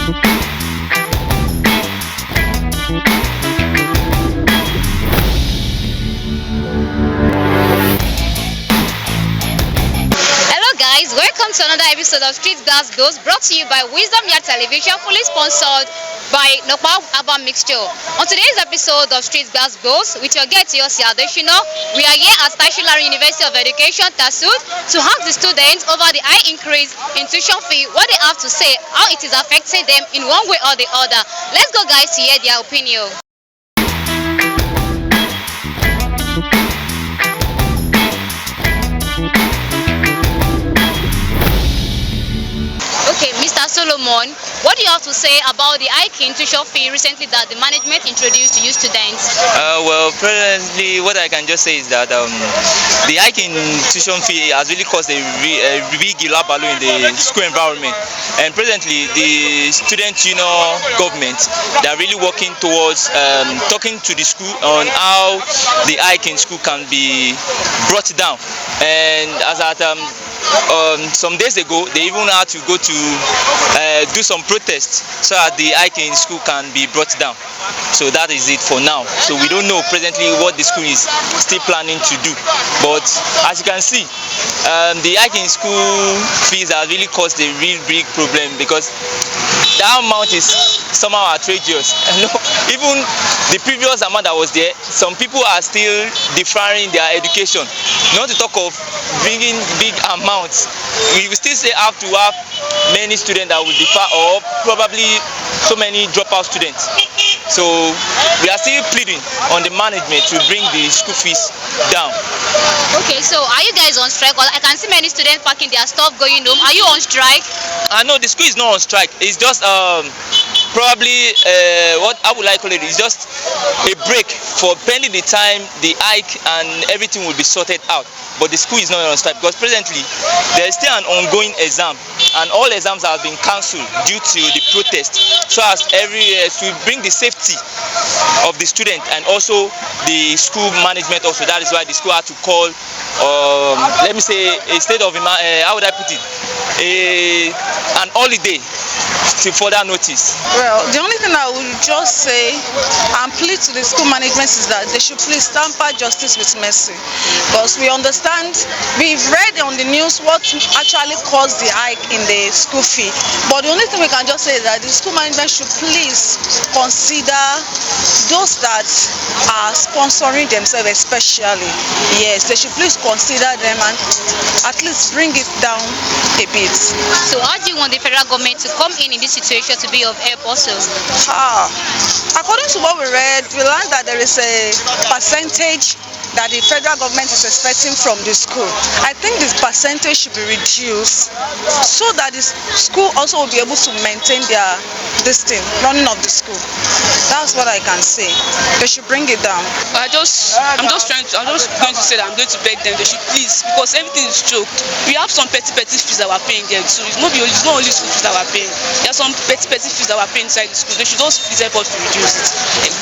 Hello guys, welcome to another episode of Street Gas Goes, brought to you by Wisdom Yard Television, fully sponsored by Nokpa Abba Mixture. On today's episode of Street Gas Goes, with your guest Yosi Adeshino, we are here at Tashilari University of Education, TASUD, to ask the students over the high increase in tuition fee, what they have to say, how it is affecting them in one way or the other. Let's go guys to hear their opinion. Okay, Mr. Solomon, what do you have to say about the hike in tuition fee recently that the management introduced to you students? Presently, what I can just say is that the hike in tuition fee has really caused a big balloon in the school environment. And presently, the student union government, they are really working towards talking to the school on how the hike in school can be brought down. And as at some days ago, they even had to go to do some protests so that the hike in school can be brought down. So that is it for now. So we don't know presently what the school is still planning to do. But as you can see, the hike in school fees has really caused a real big problem, because that amount is somehow outrageous. Even the previous amount that was there, some people are still deferring their education. Not to talk of bringing big amounts. We will still say have to have many students that will defer, or probably so many dropout students. So we are still pleading on the management to bring the school fees down. Okay, so are you guys on strike? Well, I can see many students packing their stuff going home. Are you on strike? No, the school is not on strike. It's just probably what I would like to call it is just a break for pending the time the hike and everything will be sorted out. But the school is not on strike, because presently there is still an ongoing exam, and all exams have been cancelled due to the protest, so as to bring the safety of the student and also the school management also. That is why the school had to call let me say a state of how would I put it, an holiday to further notice. Well, the only thing I would just say and plead to the school management is that they should please tamper justice with mercy, because we understand, we've read on the news what actually caused the hike in the school fee, but the only thing we can just say is that the school management should please consider those that are sponsoring themselves, especially. Yes, they should please consider them and at least bring it down a bit. So how do you want the federal government to come in this situation to be of help also? According to what we read, we learned that there is a percentage that the federal government is expecting from the school. I think this percentage should be reduced so that the school also will be able to maintain their running of the school. That's what I can say. They should bring it down. I'm just going to say that I'm going to beg them, they should please, because everything is choked. We have some petty fees that we're paying there too. It's not only school fees that we're paying. There are some petty fees that we're paying inside the school. They should just please help us to reduce it.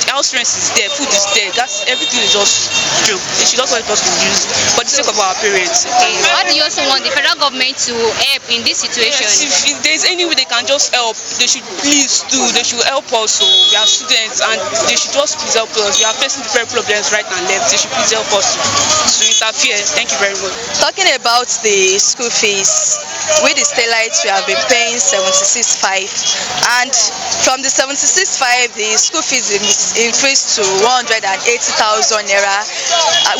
House rent is there, food is there. Everything is just choked. They should also help us to reduce it for the sake of our parents. Okay. How do you also want the federal government to help in this situation? Yes, if there's any way they can just help, they should please do. They should help us. So we are students, and they should just please help us. We are facing different problems right and left. They should please help us to interfere. Thank you very much. Talking about the school fees, with the Stellites we have been paying 76.5, and from the 76.5 the school fees increased to 180,000 naira,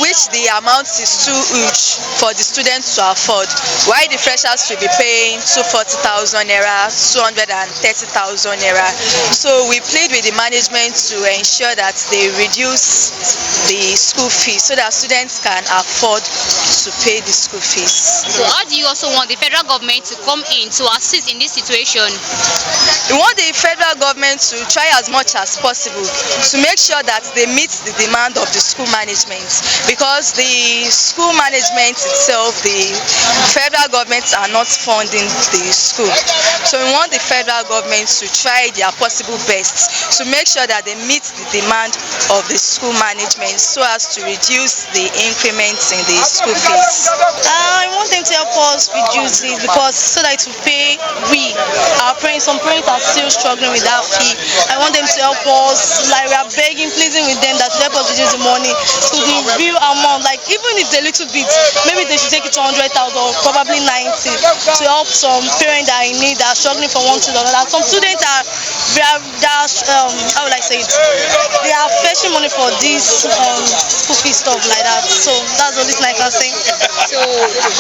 which the amount is too huge for the students to afford, while the freshers should be paying 240,000 naira, 230,000 naira. So we plead with the management to ensure that they reduce the school fees so that students can afford to pay the school fees. So how do you also want the federal government to come in to assist in this situation? We want the federal government to try as much as possible to make sure that they meet the demand of the school management, because the school management itself, the federal government are not funding the school. So we want the federal government to try their possible best to make sure that they meet the demand of the school management so as to reduce the increments in the school fees. I want them to help us reduce it, because so that it will pay we some parents are still struggling with that fee. I want them to help us. Like we are begging, pleading with them that to help us reduce the money to the real amount. Like even if it's a little bit, maybe they should take it to 100,000 or probably 90 to help some parents that are in need, that are struggling from one to the other. Some students how would I say it? They are fetching money for this school fee stuff like that. So that's the only thing I can say. So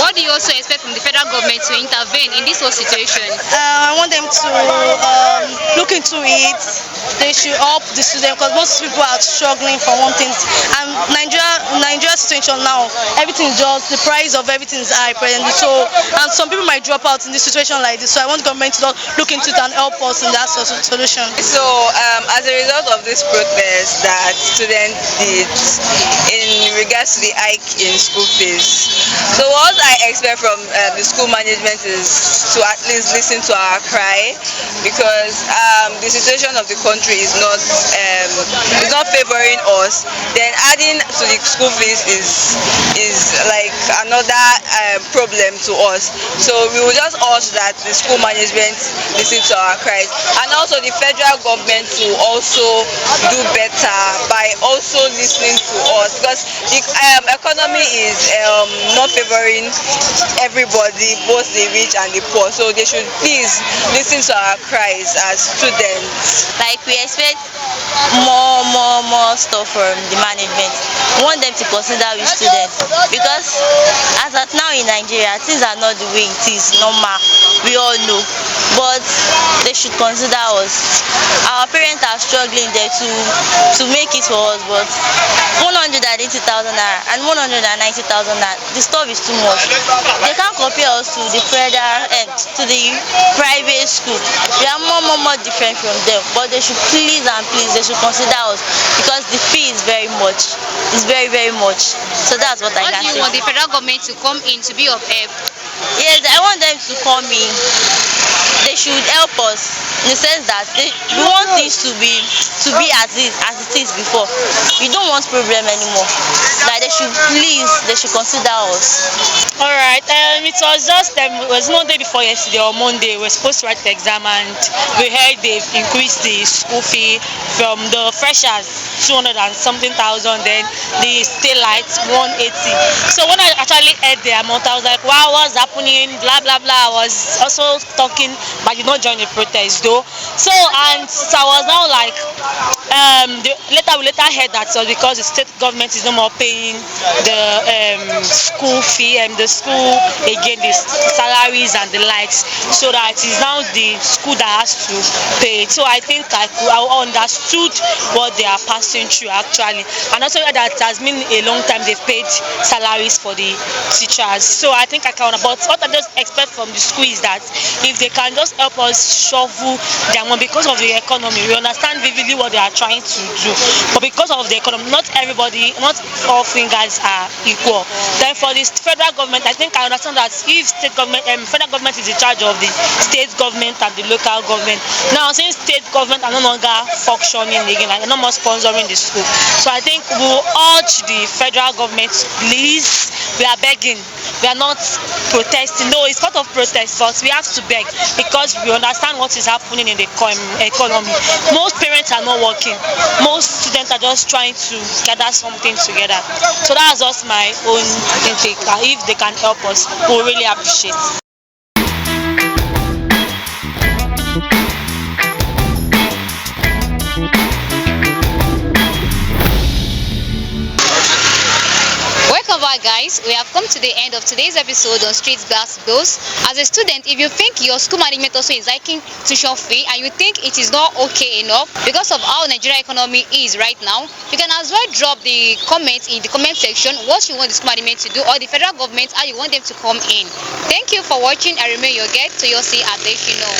what do you also expect from the federal government to intervene in this whole situation? I want them to look into it. They should help the students because most people are struggling for one thing. And Nigeria situation now, everything is just the price of everything is high presently. So and some people might drop out in this situation like this. So I want the government to look into it and help us in that solution. So as a result of this protest that students did in regards to the hike in school fees, so what I expect from the school management is to at least listen to our cry, because the situation of the country is not favoring us. Then adding to the school fees is like another problem to us. So we will just urge that the school management listen to our cries, and also the federal government to also do better by also listening to us, because the economy is not favoring everybody, both the rich and the poor. So they should please listen to our cries as students. Like we expect more stuff from the management. We want them to consider with students, because as at now in Nigeria things are not the way it is normal. We all know, but they should consider us. Our parents are struggling there to make it for us, but 180,000 naira and 190,000 naira, the stuff is too much. They can't compare us to the to the private school. We are more different from them, but they should please they should consider us, because the fee is very much. It's very much. So that's what I can say. What do you want the federal government to come in to be of help? Yes, I want them to come in. They should help us in the sense that we want things to be as it is before. We don't want problem anymore. Like they should consider us. Alright, it was just it was no day before yesterday or Monday. We were supposed to write the exam, and we heard they've increased the school fee from the freshers 200 and something thousand, then the Statelites 180. So when I actually heard the amount, I was like, wow, what's happening? Blah blah blah. I was also talking, but I did not join the protest though. So I was now like, we later heard that it was because the state government is no more paying the school fee and the school again, the salaries and the likes, so that it is now the school that has to pay. So I think I understood what they are passing through actually, and also that it has been a long time they've paid salaries for the teachers. So I think I can, but what I just expect from the school is that if they can just help us shovel their money, because of the economy. We understand vividly what they are trying to do, but because of the economy, not all fingers are equal. Then for the federal government, I think I understand that if federal government is in charge of the state government and the local government, now since state government are no longer functioning again, like no more sponsoring the school, so I think we will urge the federal government, please, we are begging. We are not protesting. No, it's part of protest, but we have to beg, because we understand what is happening in the economy. Most parents are not working. Most students are just trying to gather something together. So that's just my own intake. If they can help us, we'll really appreciate. Welcome back, guys. We have come to the end of today's episode on Street Gas Bills. As a student, if you think your school management also is hiking tuition fee and you think it is not okay enough because of how Nigeria economy is right now, you can as well drop the comment in the comment section what you want the school management to do, or the federal government how you want them to come in. Thank you for watching. I remain your guest, Toyosi Adeshino.